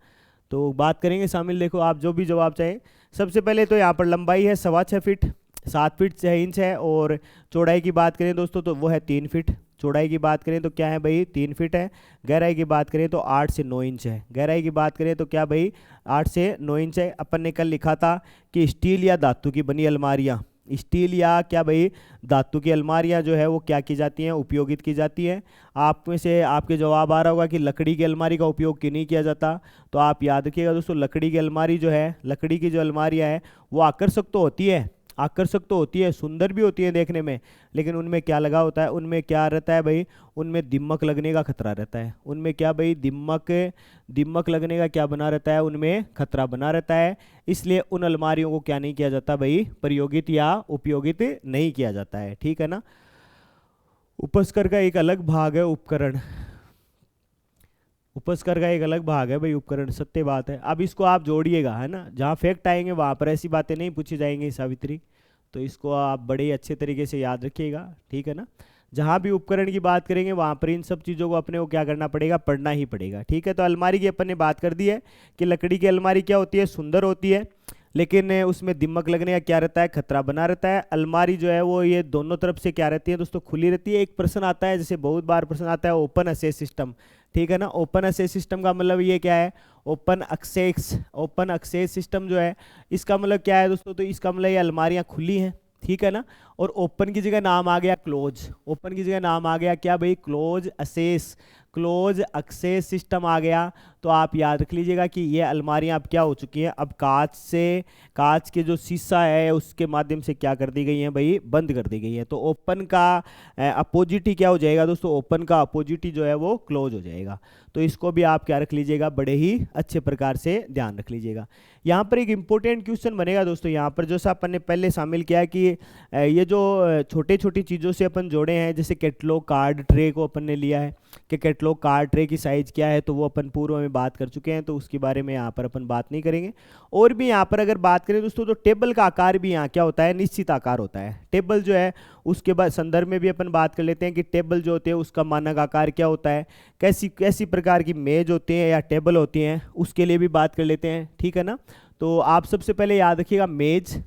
तो बात करेंगे शामिल, देखो आप जो भी जवाब चाहें। सबसे पहले तो यहाँ पर लंबाई है 6.25 फीट, 7 फीट 6 इंच है, और चौड़ाई की बात करें दोस्तों तो वो है 3 फीट। चौड़ाई की बात करें तो क्या है भाई, 3 फीट है। गहराई की बात करें तो 8 से 9 इंच है। गहराई की बात करें तो क्या भाई, 8 से 9 इंच है। अपन ने कल लिखा था कि स्टील या धातु की बनी अलमारियाँ, स्टील या क्या भाई, धातु की अलमारियाँ जो है वो क्या की जाती हैं, उपयोगित की जाती है। आप में से आपके जवाब आ रहा होगा कि लकड़ी की अलमारी का उपयोग क्यों नहीं किया जाता, तो आप याद रखिएगा दोस्तों, लकड़ी की अलमारी जो है, लकड़ी की जो अलमारियाँ है वो आकर्षक तो होती है, आकर्षक तो होती है, सुंदर भी होती है देखने में, लेकिन उनमें क्या लगा होता है, उनमें क्या रहता है भाई, उनमें दीमक लगने का खतरा रहता है। उनमें क्या भाई, दीमक लगने का क्या बना रहता है, उनमें खतरा बना रहता है। इसलिए उन अलमारियों को क्या नहीं किया जाता भाई, प्रयोगित या उपयोगित नहीं किया जाता है, ठीक है ना। उपस्कर का एक अलग भाग है उपकरण, उपस्कर का एक अलग भाग है भाई उपकरण, सत्य बात है। अब इसको आप जोड़िएगा, है ना, जहाँ फैक्ट आएंगे वहाँ पर ऐसी बातें नहीं पूछी जाएंगी सावित्री, तो इसको आप बड़े अच्छे तरीके से याद रखिएगा, ठीक है ना। जहाँ भी उपकरण की बात करेंगे वहाँ पर इन सब चीज़ों को अपने को क्या करना पड़ेगा, पढ़ना ही पड़ेगा, ठीक है। तो अलमारी की अपन ने बात कर दी है कि लकड़ी की अलमारी क्या होती है, सुंदर होती है, लेकिन उसमें दीमक लगने का क्या रहता है, खतरा बना रहता है। अलमारी जो है वो ये दोनों तरफ से क्या रहती है दोस्तों, खुली रहती है। एक प्रश्न आता है, जैसे बहुत बार प्रश्न आता है ओपन एक्सेस सिस्टम, ठीक है ना। ओपन एक्सेस सिस्टम का मतलब ये क्या है, ओपन एक्सेस सिस्टम जो है इसका मतलब क्या है दोस्तों, तो इसका मतलब ये अलमारियाँ खुली हैं, ठीक है ना। और ओपन की जगह नाम आ गया क्लोज, ओपन की जगह नाम आ गया क्या भाई, क्लोज एक्सेस सिस्टम आ गया। तो आप याद रख लीजिएगा कि ये अलमारियाँ अब क्या हो चुकी हैं, अब कांच के जो शीशा है उसके माध्यम से क्या कर दी गई हैं भाई, बंद कर दी गई है। तो ओपन का अपोजिट ही क्या हो जाएगा दोस्तों, ओपन का अपोजिट ही जो है वो क्लोज हो जाएगा। तो इसको भी आप क्या रख लीजिएगा, बड़े ही अच्छे प्रकार से ध्यान रख लीजिएगा। यहाँ पर एक इंपॉर्टेंट क्वेश्चन बनेगा दोस्तों, यहाँ पर जैसा अपन ने पहले शामिल किया कि ये जो छोटे छोटी चीज़ों से अपन जोड़े हैं, जैसे कैटलॉग कार्ड ट्रे को अपन ने लिया है कि कैटलॉग कार्ड ट्रे की साइज़ क्या है, तो वो अपन पूर्व में बात कर चुके हैं, तो उसके बारे में यहाँ पर अपन बात नहीं करेंगे। और भी यहाँ पर अगर बात करें दोस्तों, तो टेबल का आकार भी यहाँ क्या होता है, निश्चित आकार होता है। टेबल जो है उसके बाद संदर्भ में भी अपन बात कर लेते हैं कि टेबल जो होते हैं उसका मानक आकार क्या होता है, कैसी कैसी प्रकार की मेज होती हैं या टेबल होती हैं, उसके लिए भी बात कर लेते हैं, ठीक है ना। तो आप सबसे पहले याद रखिएगा मेज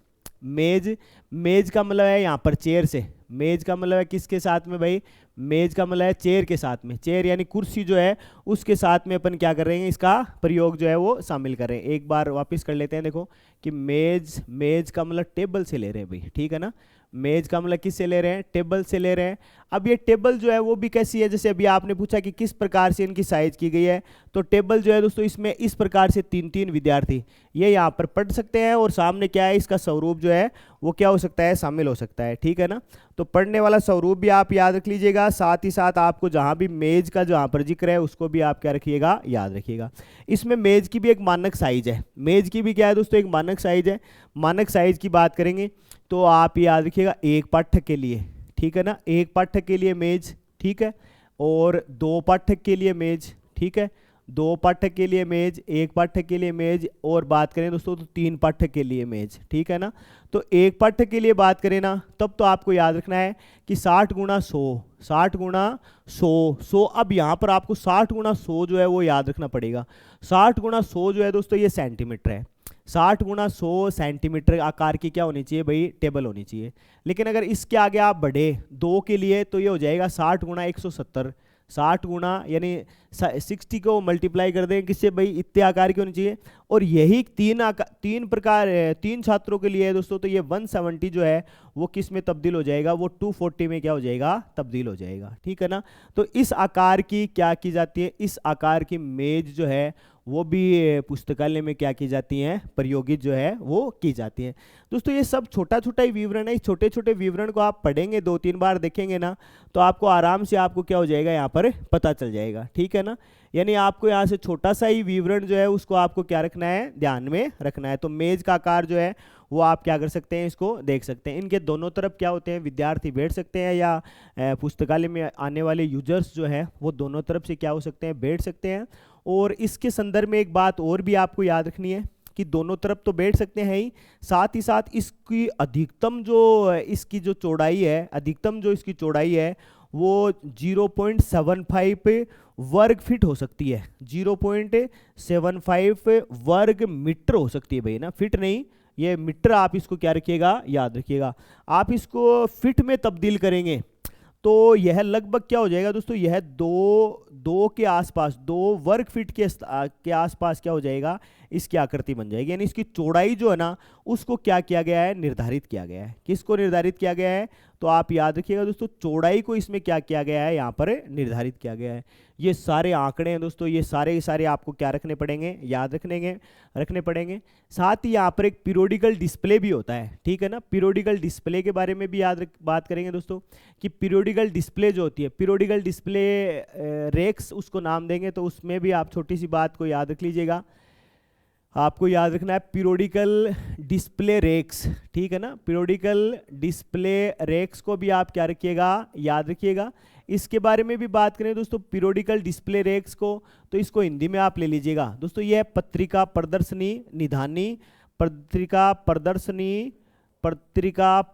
का मतलब है यहाँ पर चेयर से, मेज का मतलब है किसके साथ में भाई, मेज का मतलब है चेयर के साथ में, चेयर यानी कुर्सी जो है उसके साथ में अपन क्या कर रहे हैं, इसका प्रयोग जो है वो शामिल कर रहे हैं। एक बार वापस कर लेते हैं, देखो कि मेज का मतलब टेबल से ले रहे हैं भाई, ठीक है ना। मेज का मतलब किससे ले रहे हैं, टेबल से ले रहे हैं। अब ये टेबल जो है वो भी कैसी है, जैसे अभी आपने पूछा कि किस प्रकार से इनकी साइज की गई है, तो टेबल जो है दोस्तों इसमें इस प्रकार से 3-3 विद्यार्थी ये यहाँ पर पढ़ सकते हैं, और सामने क्या है इसका स्वरूप जो है वो क्या हो सकता है, शामिल हो सकता है, ठीक है ना। तो पढ़ने वाला स्वरूप भी आप याद रख लीजिएगा, साथ ही साथ आपको जहाँ भी मेज का जहाँ पर जिक्र है उसको भी आप क्या रखिएगा, याद रखिएगा। इसमें मेज की भी एक मानक साइज है, मेज की भी क्या है दोस्तों, एक मानक साइज है। मानक साइज की बात करेंगे तो आप याद रखिएगा एक पाठक के लिए, ठीक है ना, एक पाठक के लिए मेज, ठीक है, और 2 पाठक के लिए मेज, ठीक है, 2 पाठक के लिए मेज, 1 पाठक के लिए मेज, और बात करें दोस्तों तो 3 पाठक के लिए मेज, ठीक है ना। तो एक पाठक के लिए बात करें ना, तब तो आपको याद रखना है कि 60 गुणा 100, 60 गुणा 100। अब यहाँ पर आपको 60 गुणा 100 जो है वो याद रखना पड़ेगा। 60 गुणा 100 जो है दोस्तों ये सेंटीमीटर है। 60 गुणा 100 सेंटीमीटर आकार की क्या होनी चाहिए भाई, टेबल होनी चाहिए। लेकिन अगर इसके आगे आप बढ़े 2 के लिए तो ये हो जाएगा 60 गुणा 170। 60 गुणा यानी 60 को मल्टीप्लाई कर दें किससे भाई, इतने आकार की होनी चाहिए। और यही 3 छात्रों के लिए है दोस्तों, तो ये 170 जो है वो किस में तब्दील हो जाएगा, वो 240 में क्या हो जाएगा, तब्दील हो जाएगा, ठीक है ना। तो इस आकार की क्या की जाती है, इस आकार की मेज जो है वो भी पुस्तकालय में क्या की जाती हैं, प्रयोगित जो है वो की जाती हैं। दोस्तों ये सब छोटा छोटा ही विवरण है, इस छोटे छोटे विवरण को आप पढ़ेंगे 2-3 बार देखेंगे ना, तो आपको आराम से आपको क्या हो जाएगा यहाँ पर पता चल जाएगा, ठीक है ना। यानी आपको यहाँ से छोटा सा ही विवरण जो है उसको आपको क्या रखना है, ध्यान में रखना है। तो मेज का आकार जो है वो आप क्या कर सकते हैं, इसको देख सकते हैं। इनके दोनों तरफ क्या होते हैं, विद्यार्थी बैठ सकते हैं, या पुस्तकालय में आने वाले यूजर्स जो हैं वो दोनों तरफ से क्या हो सकते हैं, बैठ सकते हैं। और इसके संदर्भ में एक बात और भी आपको याद रखनी है कि दोनों तरफ तो बैठ सकते हैं ही, साथ ही साथ इसकी अधिकतम जो इसकी जो चौड़ाई है, अधिकतम जो इसकी चौड़ाई है वो 0.75 वर्ग फीट हो सकती है, 0.75 वर्ग मीटर हो सकती है भाई ना, फीट नहीं, ये मीटर आप इसको क्या रखिएगा, याद रखिएगा। आप इसको फीट में तब्दील करेंगे तो यह लगभग क्या हो जाएगा दोस्तों, यह 2 के आसपास, 2 वर्ग फीट के आसपास क्या हो जाएगा, इसकी आकृति बन जाएगी। यानी इसकी चौड़ाई जो है ना उसको क्या किया गया है, निर्धारित किया गया है। किसको निर्धारित किया गया है, तो आप याद रखिएगा दोस्तों, चौड़ाई को इसमें क्या किया गया है, यहाँ पर निर्धारित किया गया है। ये सारे आंकड़े हैं दोस्तों, ये सारे के सारे आपको क्या रखने पड़ेंगे, याद रखने पड़ेंगे। साथ ही यहाँ पर एक पीरियोडिकल डिस्प्ले भी होता है, ठीक है ना। पीरियोडिकल डिस्प्ले के बारे में भी बात करेंगे दोस्तों, कि पीरियोडिकल डिस्प्ले जो होती है, पीरियोडिकल डिस्प्ले रेक्स उसको नाम देंगे, तो उसमें भी आप छोटी सी बात को याद रख लीजिएगा। आपको याद रखना है पीरियोडिकल डिस्प्ले रेक्स, ठीक है ना। पीरियोडिकल डिस्प्ले रेक्स को भी आप क्या रखिएगा, याद रखिएगा। इसके बारे में भी बात करें दोस्तों, पीरियोडिकल डिस्प्ले रेक्स को, तो इसको हिंदी में आप ले लीजिएगा दोस्तों, यह पत्रिका प्रदर्शनी निधानी, पत्रिका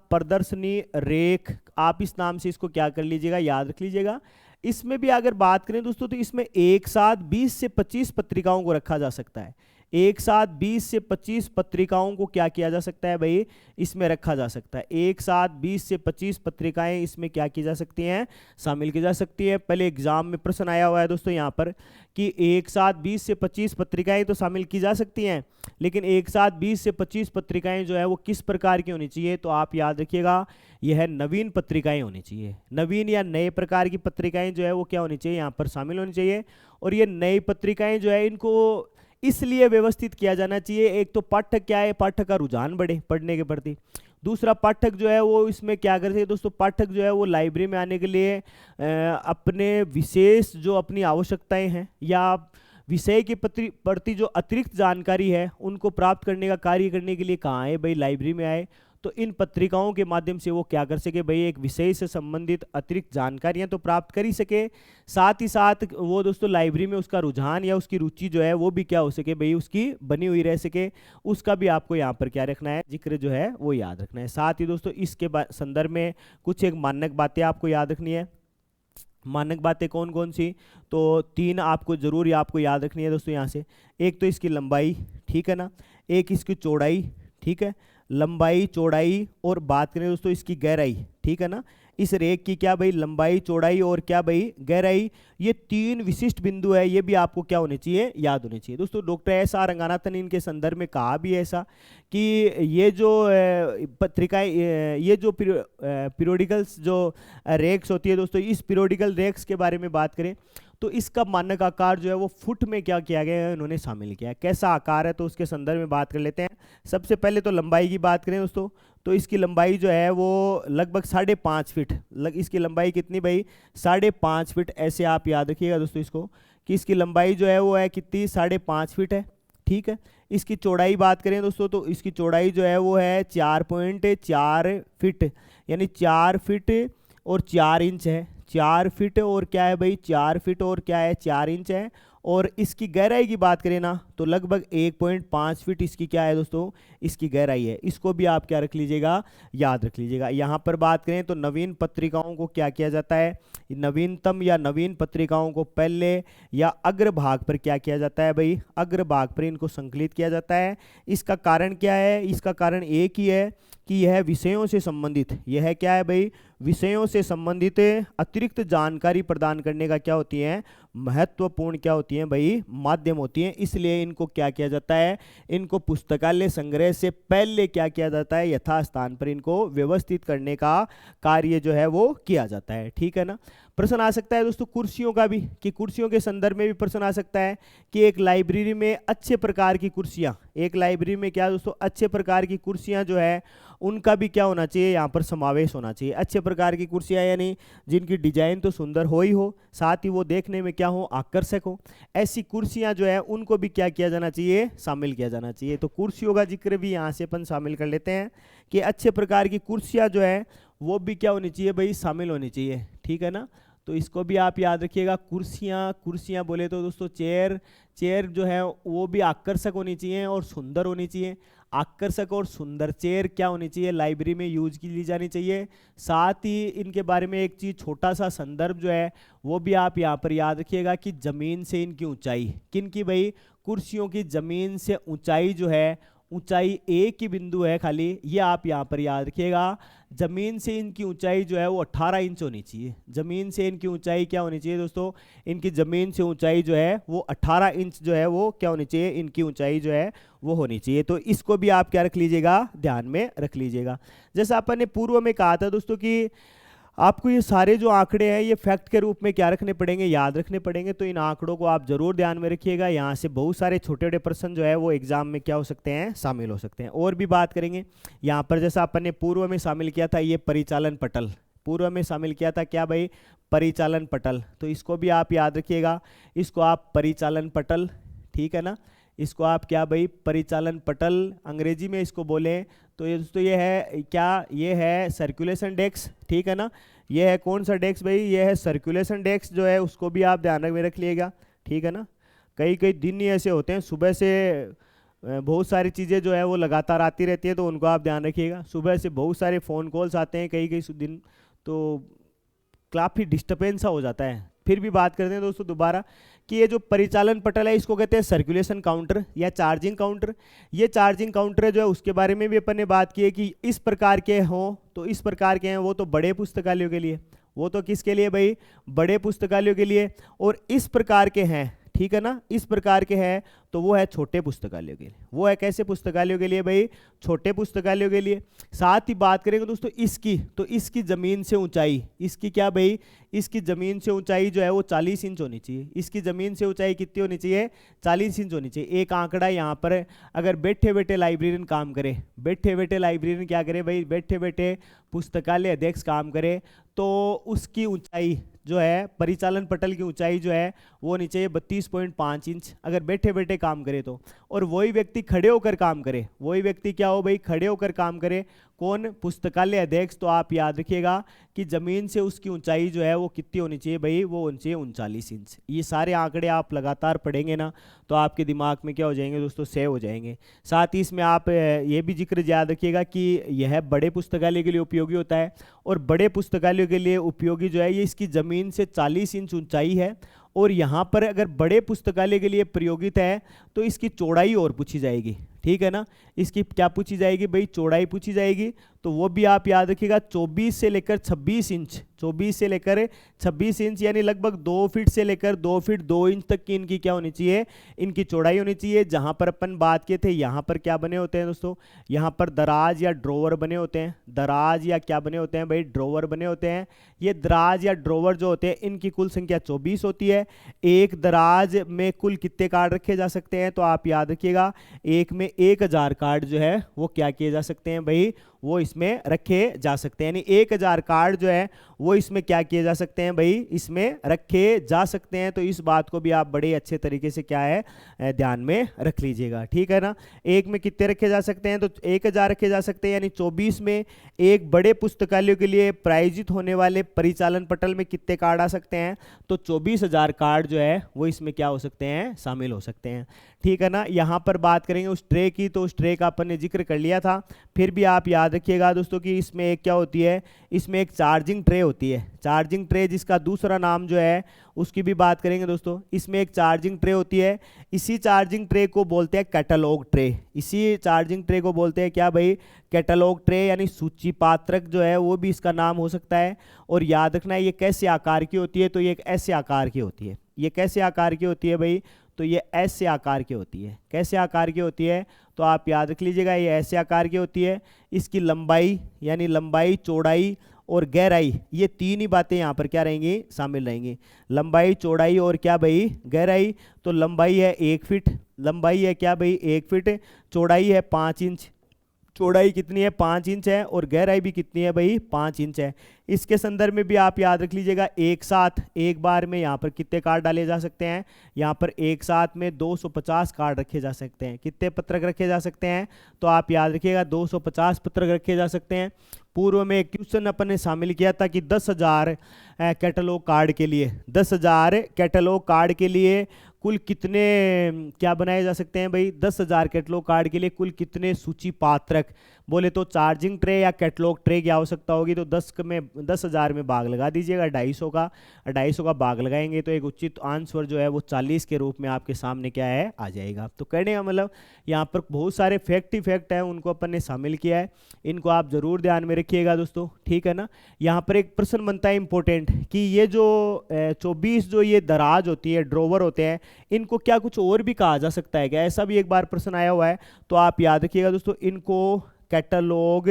प्रदर्शनी रेख, आप इस नाम से इसको क्या कर लीजिएगा, याद रख लीजिएगा। इसमें भी अगर बात करें दोस्तों, तो इसमें एक साथ 20 से 25 पत्रिकाओं को रखा जा सकता है। एक साथ 20 से 25 पत्रिकाओं को क्या किया जा सकता है भाई, इसमें रखा जा सकता है। एक साथ 20 से 25 पत्रिकाएं इसमें क्या की जा सकती हैं, शामिल की जा सकती है। पहले एग्जाम में प्रश्न आया हुआ है दोस्तों यहाँ पर कि एक साथ 20 से 25 पत्रिकाएं तो शामिल की जा सकती हैं, लेकिन एक साथ 20 से 25 पत्रिकाएं जो है वो किस प्रकार की होनी चाहिए, तो आप याद रखिएगा यह नवीन पत्रिकाएं होनी चाहिए। नवीन या नए प्रकार की पत्रिकाएं जो है वो क्या होनी चाहिए, यहाँ पर शामिल होनी चाहिए। और ये नई पत्रिकाएं जो है इनको इसलिए व्यवस्थित किया जाना चाहिए, एक तो पाठक क्या है, पाठक का रुझान बढ़े पढ़ने के प्रति। दूसरा पाठक जो है वो इसमें क्या करते हैं दोस्तों, पाठक जो है वो लाइब्रेरी में आने के लिए अपने विशेष जो अपनी आवश्यकताएं हैं या विषय के प्रति जो अतिरिक्त जानकारी है उनको प्राप्त करने का कार्य करने के लिए कहाँ आए भाई, लाइब्रेरी में आए। तो इन पत्रिकाओं के माध्यम से वो क्या कर सके भाई, एक विषय से संबंधित अतिरिक्त जानकारियां तो प्राप्त कर ही सके, साथ ही साथ वो दोस्तों लाइब्रेरी में उसका रुझान या उसकी रुचि जो है वो भी क्या हो सके भाई, उसकी बनी हुई रह सके। उसका भी आपको यहाँ पर क्या रखना है, जिक्र जो है वो याद रखना है। साथ ही दोस्तों इसके संदर्भ में कुछ एक मानक बातें आपको याद रखनी है। मानक बातें कौन कौन सी, तो 3 आपको जरूर आपको याद रखनी है दोस्तों यहाँ से। एक तो इसकी लंबाई, ठीक है ना, एक इसकी चौड़ाई, ठीक है, लंबाई चौड़ाई, और बात करें दोस्तों इसकी गहराई, ठीक है ना। इस रेख की क्या भाई लंबाई, चौड़ाई और क्या भाई गहराई, ये 3 विशिष्ट बिंदु है, ये भी आपको क्या होने चाहिए, याद होने चाहिए। दोस्तों डॉक्टर एस आर रंगानाथन इनके संदर्भ में कहा भी ऐसा कि ये जो पत्रिकाएं, ये जो पीरियोडिकल्स जो रेक्स होती है दोस्तों, इस पीरियोडिकल रेक्स के बारे में बात करें तो इसका मानक आकार जो है वो फुट में क्या किया गया है, उन्होंने शामिल किया है। कैसा आकार है तो उसके संदर्भ में बात कर लेते हैं। सबसे पहले तो लंबाई की बात करें दोस्तों, तो इसकी लंबाई जो है वो लगभग 5.5 फीट, इसकी लंबाई कितनी भाई, 5.5 फीट। ऐसे आप याद रखिएगा दोस्तों इसको, कि इसकी लंबाई जो है वो है कितनी, 5.5 फीट है, ठीक है। इसकी चौड़ाई बात करें दोस्तों, तो इसकी चौड़ाई जो है वो है 4.4 फीट, यानी 4 फीट और 4 इंच है। 4 फीट और क्या है भाई, 4 फीट और क्या है, 4 इंच है। और इसकी गहराई की बात करें ना तो लगभग 1.5 फीट इसकी क्या है दोस्तों, इसकी गहराई है। इसको भी आप क्या रख लीजिएगा, याद रख लीजिएगा। यहाँ पर बात करें तो नवीन पत्रिकाओं को क्या किया जाता है, नवीनतम या नवीन पत्रिकाओं को पहले या अग्रभाग पर क्या किया जाता है भाई, अग्रभाग पर इनको संकलित किया जाता है। इसका कारण क्या है, इसका कारण एक ही है कि यह विषयों से संबंधित, यह क्या है भाई, विषयों से संबंधित अतिरिक्त जानकारी प्रदान करने का क्या होती है, महत्वपूर्ण क्या होती है भाई, माध्यम होती है। इसलिए इनको क्या किया जाता है, इनको पुस्तकालय संग्रह से पहले क्या किया जाता है, यथास्थान पर इनको व्यवस्थित करने का कार्य जो है वो किया जाता है, ठीक है ना। प्रश्न आ सकता है दोस्तों कुर्सियों का भी, कि कुर्सियों के संदर्भ में भी प्रश्न आ सकता है कि एक लाइब्रेरी में अच्छे प्रकार की कुर्सियां, एक लाइब्रेरी में क्या दोस्तों, अच्छे प्रकार की कुर्सियां जो है उनका भी क्या होना चाहिए, यहाँ पर समावेश होना चाहिए। अच्छे प्रकार की कुर्सियां यानी जिनकी डिजाइन तो सुंदर हो, साथ ही वो देखने में क्या हो, आकर्षक हो। ऐसी कुर्सियां जो है उनको भी क्या किया जाना चाहिए, शामिल किया जाना चाहिए। तो कुर्सियों का जिक्र भी यहाँ से अपन शामिल कर लेते हैं कि अच्छे प्रकार की कुर्सियां जो है वो भी क्या होनी चाहिए भाई, शामिल होनी चाहिए, ठीक है ना। तो इसको भी आप याद रखिएगा। कुर्सियां बोले तो दोस्तों चेयर जो है वो भी आकर्षक होनी चाहिए और सुंदर होनी चाहिए। आकर्षक और सुंदर चेयर क्या होनी चाहिए, लाइब्रेरी में यूज की ली जानी चाहिए। साथ ही इनके बारे में एक चीज़, छोटा सा संदर्भ जो है वो भी आप यहाँ पर याद रखिएगा कि जमीन से इनकी ऊंचाई, किन की भाई, कुर्सियों की जमीन से ऊंचाई जो है, ऊंचाई एक ही बिंदु है खाली, ये आप यहाँ पर याद रखिएगा। जमीन से इनकी ऊंचाई जो है वो 18 इंच होनी चाहिए। जमीन से इनकी ऊंचाई क्या होनी चाहिए दोस्तों, इनकी जमीन से ऊंचाई जो है वो 18 इंच जो है वो क्या होनी चाहिए, इनकी ऊंचाई जो है वो होनी चाहिए। तो इसको भी आप क्या रख लीजिएगा, ध्यान में रख लीजिएगा। जैसा अपन ने पूर्व में कहा था दोस्तों कि आपको ये सारे जो आंकड़े हैं ये फैक्ट के रूप में क्या रखने पड़ेंगे, याद रखने पड़ेंगे। तो इन आंकड़ों को आप जरूर ध्यान में रखिएगा। यहाँ से बहुत सारे छोटे छोटे प्रश्न जो है वो एग्जाम में क्या हो सकते हैं, शामिल हो सकते हैं। और भी बात करेंगे यहाँ पर, जैसा अपन ने पूर्व में शामिल किया था ये परिचालन पटल, पूर्व में शामिल किया था क्या भाई, परिचालन पटल। तो इसको भी आप याद रखिएगा, इसको आप परिचालन पटल, ठीक है ना, इसको आप क्या भाई, परिचालन पटल अंग्रेजी में इसको बोलें तो ये दोस्तों ये है क्या, ये है सर्कुलेशन डेस्क, ठीक है ना। ये है कौन सा डेस्क भाई, ये है सर्कुलेशन डेस्क जो है, उसको भी आप ध्यान में रख लिएगा, ठीक है ना। कई कई दिन ही ऐसे होते हैं, सुबह से बहुत सारी चीज़ें जो है वो लगातार आती रहती है, तो उनको आप ध्यान रखिएगा। सुबह से बहुत सारे फ़ोन कॉल्स आते हैं कई कई दिन, तो काफ़ी डिस्टर्बेंस सा हो जाता है। फिर भी बात करते हैं दोस्तों दोबारा कि ये जो परिचालन पटल है इसको कहते हैं सर्कुलेशन काउंटर या चार्जिंग काउंटर। ये चार्जिंग काउंटर जो है उसके बारे में भी अपन ने बात की है कि इस प्रकार के हों, तो इस प्रकार के हैं वो तो बड़े पुस्तकालयों के लिए, वो तो किसके लिए भाई, बड़े पुस्तकालयों के लिए। और इस प्रकार के हैं, ठीक है ना, इस प्रकार के हैं तो वो है छोटे पुस्तकालयों के लिए। वो है कैसे पुस्तकालयों के लिए भाई, छोटे पुस्तकालयों के लिए। साथ ही बात करेंगे दोस्तों इसकी, तो इसकी ज़मीन से ऊंचाई, इसकी क्या भाई, इसकी ज़मीन से ऊंचाई जो है वो 40 इंच होनी चाहिए। इसकी ज़मीन से ऊंचाई कितनी होनी चाहिए, 40 इंच होनी चाहिए। एक आंकड़ा यहाँ पर, अगर बैठे बैठे लाइब्रेरियन काम करे, बैठे बैठे लाइब्रेरियन क्या करे भाई, बैठे बैठे पुस्तकालय अध्यक्ष काम करे, तो उसकी ऊंचाई जो है, परिचालन पटल की ऊंचाई जो है वो होनी चाहिए 32.5 इंच, अगर बैठे बैठे काम करे तो। और वही व्यक्ति खड़े होकर काम करे, वही व्यक्ति क्या हो भाई, खड़े होकर काम करे, कौन, पुस्तकालय अध्यक्ष। तो आप याद रखिएगा कि जमीन से उसकी ऊंचाई जो है वो कितनी होनी चाहिए भाई, वो होनी चाहिए 39 इंच। ये सारे आंकड़े आप लगातार पढ़ेंगे ना तो आपके दिमाग में क्या हो जाएंगे दोस्तों, सेव हो जाएंगे। साथ ही इसमें आप ये भी जिक्र याद रखिएगा कि यह बड़े पुस्तकालय के लिए उपयोगी होता है, और बड़े पुस्तकालयों के लिए उपयोगी जो है ये इसकी ज़मीन से 40 इंच ऊंचाई है। और यहाँ पर अगर बड़े पुस्तकालय के लिए प्रयोगित है तो इसकी चौड़ाई और पूछी जाएगी, ठीक है ना। इसकी क्या पूछी जाएगी भाई, चौड़ाई पूछी जाएगी। तो वो भी आप याद रखिएगा 24 से लेकर 26 इंच, 24 से लेकर 26 इंच यानी लगभग 2 फीट से लेकर 2 फीट 2 इंच तक की इनकी क्या होनी चाहिए, इनकी चौड़ाई होनी चाहिए। जहां पर अपन बात किए थे यहाँ पर क्या बने होते हैं दोस्तों, यहाँ पर दराज या ड्रोवर बने होते हैं, दराज या क्या बने होते हैं भाई, ड्रोवर बने होते हैं। ये दराज या ड्रोवर जो होते हैं इनकी कुल संख्या 24 होती है। एक दराज में कुल कितने कार्ड रखे जा सकते हैं, तो आप याद रखिएगा एक में 1000 कार्ड जो है वो क्या किए जा सकते हैं भाई, वो इसमें रखे जा सकते हैं। यानी 1000 कार्ड जो है वो इसमें क्या किए जा सकते हैं भाई, इसमें रखे जा सकते हैं। तो इस बात को भी आप बड़े अच्छे तरीके से क्या है ध्यान में रख लीजिएगा, ठीक है ना। एक में कितने रखे जा सकते हैं, तो 1000 रखे जा सकते हैं। यानी 24 में एक बड़े पुस्तकालयों के लिए प्रायोजित होने वाले परिचालन पटल में कितने कार्ड आ सकते हैं, तो 24,000 कार्ड जो है वो इसमें क्या हो सकते हैं, शामिल हो सकते हैं, ठीक है ना। यहाँ पर बात करेंगे उस ट्रे की, तो उस ट्रे का अपन ने जिक्र कर लिया था। फिर भी आप याद रखिएगा दोस्तों कि इसमें एक क्या होती है, इसमें एक चार्जिंग ट्रे होती है, चार्जिंग ट्रे जिसका दूसरा नाम जो है उसकी भी बात करेंगे दोस्तों। इसमें एक चार्जिंग ट्रे होती है, इसी चार्जिंग ट्रे को बोलते हैं कैटलॉग ट्रे। इसी चार्जिंग ट्रे को बोलते हैं क्या भाई, कैटलॉग ट्रे, यानी सूची पात्रक जो है वो भी इसका नाम हो सकता है। और याद रखना है ये कैसे आकार की होती है, तो ये एक ऐसे आकार की होती है। ये कैसे आकार की होती है भाई, तो ये ऐसे आकार की होती है। कैसे आकार की होती है, तो आप याद रख लीजिएगा ये ऐसे आकार की होती है। इसकी लंबाई यानी लंबाई, चौड़ाई और गहराई, ये तीन ही बातें यहाँ पर क्या रहेंगी, शामिल रहेंगी। लंबाई, चौड़ाई और क्या भाई, गहराई। तो लंबाई है 1 फीट, लंबाई है क्या भाई 1 फीट, चौड़ाई है 5 इंच, चौड़ाई कितनी है 5 इंच है, और गहराई भी कितनी है भाई 5 इंच है। इसके संदर्भ में भी आप याद रख लीजिएगा एक साथ एक बार में यहाँ पर कितने कार्ड डाले जा सकते हैं, यहाँ पर एक साथ में 250 कार्ड रखे जा सकते हैं। कितने पत्रक रखे जा सकते हैं, तो आप याद रखिएगा 250 पत्रक रखे जा सकते हैं। पूर्व में एक क्वेश्चन अपन ने शामिल किया था कि 10,000 कैटलॉग कार्ड के लिए, 10,000 कैटलॉग कार्ड के लिए कुल कितने क्या बनाए जा सकते हैं भाई, 10,000 कैटलॉग कार्ड के लिए कुल कितने सूची पात्रक, बोले तो चार्जिंग ट्रे या कैटलॉग ट्रे की आवश्यकता होगी। तो 10,000 में भाग लगा दीजिएगा 250 का भाग लगाएंगे तो एक उचित आंसर जो है वो 40 के रूप में आपके सामने क्या है आ जाएगा। तो कहने का मतलब यहाँ पर बहुत सारे फैक्ट ही फैक्ट हैं, उनको अपन ने शामिल किया है, इनको आप जरूर ध्यान में रखिएगा दोस्तों, ठीक है ना। यहाँ पर एक प्रश्न बनता है इंपॉर्टेंट कि ये जो 24 जो ये दराज होती है, ड्रोवर होते हैं, इनको क्या कुछ और भी कहा जा सकता है क्या, ऐसा भी एक बार प्रश्न आया हुआ है। तो आप याद रखिएगा दोस्तों इनको कैटलॉग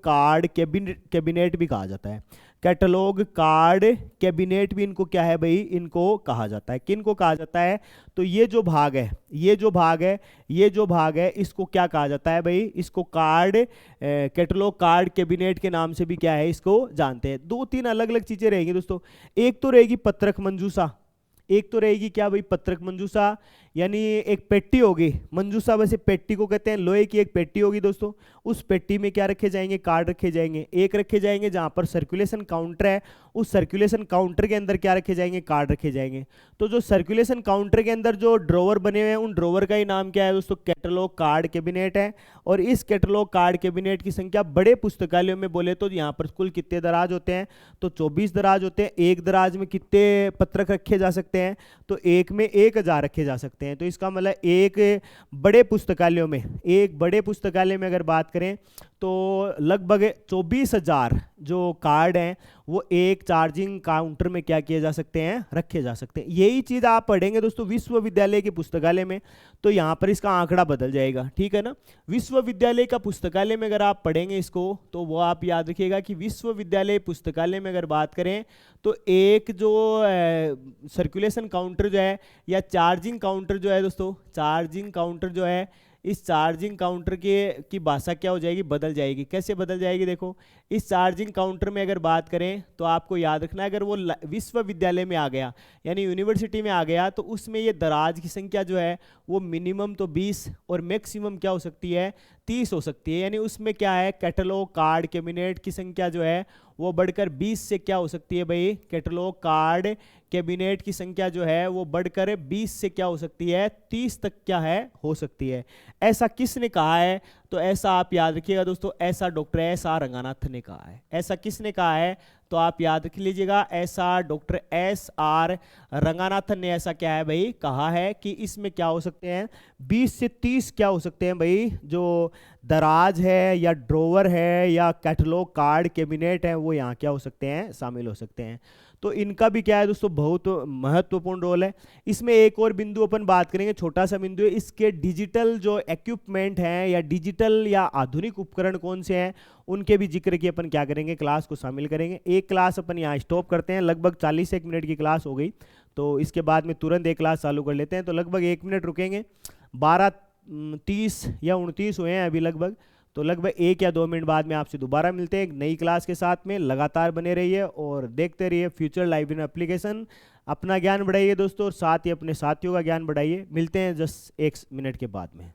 कार्ड कैबिनेट भी कहा जाता है। कैटलॉग कार्ड कैबिनेट भी इनको क्या है भाई, इनको कहा जाता है। किनको कहा जाता है, तो ये जो भाग है इसको क्या कहा जाता है भाई, इसको कैटलॉग कार्ड कैबिनेट के नाम से भी क्या है इसको जानते हैं। 2-3 अलग अलग चीजें रहेंगी दोस्तों। एक तो रहेगी पत्रक मंजूषा, एक तो रहेगी क्या भाई पत्रक मंजूषा, यानी एक पेट्टी होगी मंजूषा, वैसे पेट्टी को कहते हैं, लोहे की एक पेट्टी होगी दोस्तों। उस पेट्टी में क्या रखे जाएंगे, कार्ड रखे जाएंगे। एक रखे जाएंगे जहां पर सर्कुलेशन काउंटर है, उस सर्कुलेशन काउंटर के अंदर क्या रखे जाएंगे, कार्ड रखे जाएंगे। तो जो सर्कुलेशन काउंटर के अंदर जो ड्रॉवर बने हुए हैं उन ड्रॉवर का ही नाम क्या है दोस्तों, कैटलॉग कार्ड कैबिनेट है। और इस कैटलॉग कार्ड कैबिनेट की संख्या बड़े पुस्तकालयों में बोले तो यहाँ पर कुल कितने दराज होते हैं, तो 24 दराज होते हैं। एक दराज में कितने पत्रक रखे जा सकते हैं, तो एक में 1000 रखे जा सकते हैं। तो इसका मतलब एक बड़े पुस्तकालय में अगर बात करें तो लगभग 24,000 जो कार्ड हैं वो एक चार्जिंग काउंटर में क्या किए जा सकते हैं, रखे जा सकते हैं। यही चीज आप पढ़ेंगे दोस्तों विश्वविद्यालय के पुस्तकालय में, तो यहाँ पर इसका आंकड़ा बदल जाएगा, ठीक है ना। विश्वविद्यालय का पुस्तकालय में अगर आप पढ़ेंगे इसको, तो वो आप याद रखिएगा कि विश्वविद्यालय पुस्तकालय में अगर बात करें तो एक जो सर्कुलेशन काउंटर जो है या चार्जिंग काउंटर जो है दोस्तों, चार्जिंग काउंटर जो है, इस चार्जिंग काउंटर की भाषा क्या हो जाएगी, बदल जाएगी। कैसे बदल जाएगी, देखो इस चार्जिंग काउंटर में अगर बात करें तो आपको याद रखना है अगर वो विश्वविद्यालय में आ गया यानी यूनिवर्सिटी में आ गया, तो उसमें ये दराज की संख्या जो है वो मिनिमम तो 20 और मैक्सिमम क्या हो सकती है 30 हो सकती है। यानी उसमें क्या है, कैटलॉग कार्ड कैबिनेट की संख्या जो है वो बढ़कर 20 से क्या हो सकती है भाई, कैटलॉग कार्ड कैबिनेट की संख्या जो है वो बढ़कर 20 से क्या हो सकती है 30 तक क्या है हो सकती है। ऐसा किसने कहा है, तो ऐसा आप याद रखिएगा दोस्तों, ऐसा डॉक्टर S.R. रंगानाथन ने कहा है। ऐसा किसने कहा है, तो आप याद रख लीजिएगा ऐसा डॉक्टर S.R. रंगानाथन ने ऐसा क्या है भाई कहा है कि इसमें क्या हो सकते हैं 20 से 30 क्या हो सकते हैं भाई जो दराज है या ड्रॉवर है या कैटलॉग कार्ड कैबिनेट है, वो यहाँ क्या हो सकते हैं, शामिल हो सकते हैं। तो इनका भी क्या है दोस्तों, बहुत महत्वपूर्ण रोल है। इसमें एक और बिंदु अपन बात करेंगे, छोटा सा बिंदु है, इसके डिजिटल जो इक्विपमेंट हैं या डिजिटल या आधुनिक उपकरण कौन से हैं, उनके भी जिक्र की अपन क्या करेंगे, क्लास को शामिल करेंगे। एक क्लास अपन यहाँ स्टॉप करते हैं, लगभग 40 मिनट की क्लास हो गई, तो इसके बाद में तुरंत एक क्लास चालू कर लेते हैं। तो लगभग 1 मिनट रुकेंगे, 12:30 या 29 हुए हैं अभी लगभग, तो लगभग 1 या 2 मिनट बाद में आपसे दोबारा मिलते हैं एक नई क्लास के साथ में। लगातार बने रहिए और देखते रहिए फ्यूचर लाइब्रेरी एप्लीकेशन। अपना ज्ञान बढ़ाइए दोस्तों, और साथ ही अपने साथियों का ज्ञान बढ़ाइए। मिलते हैं जस्ट 1 मिनट के बाद में।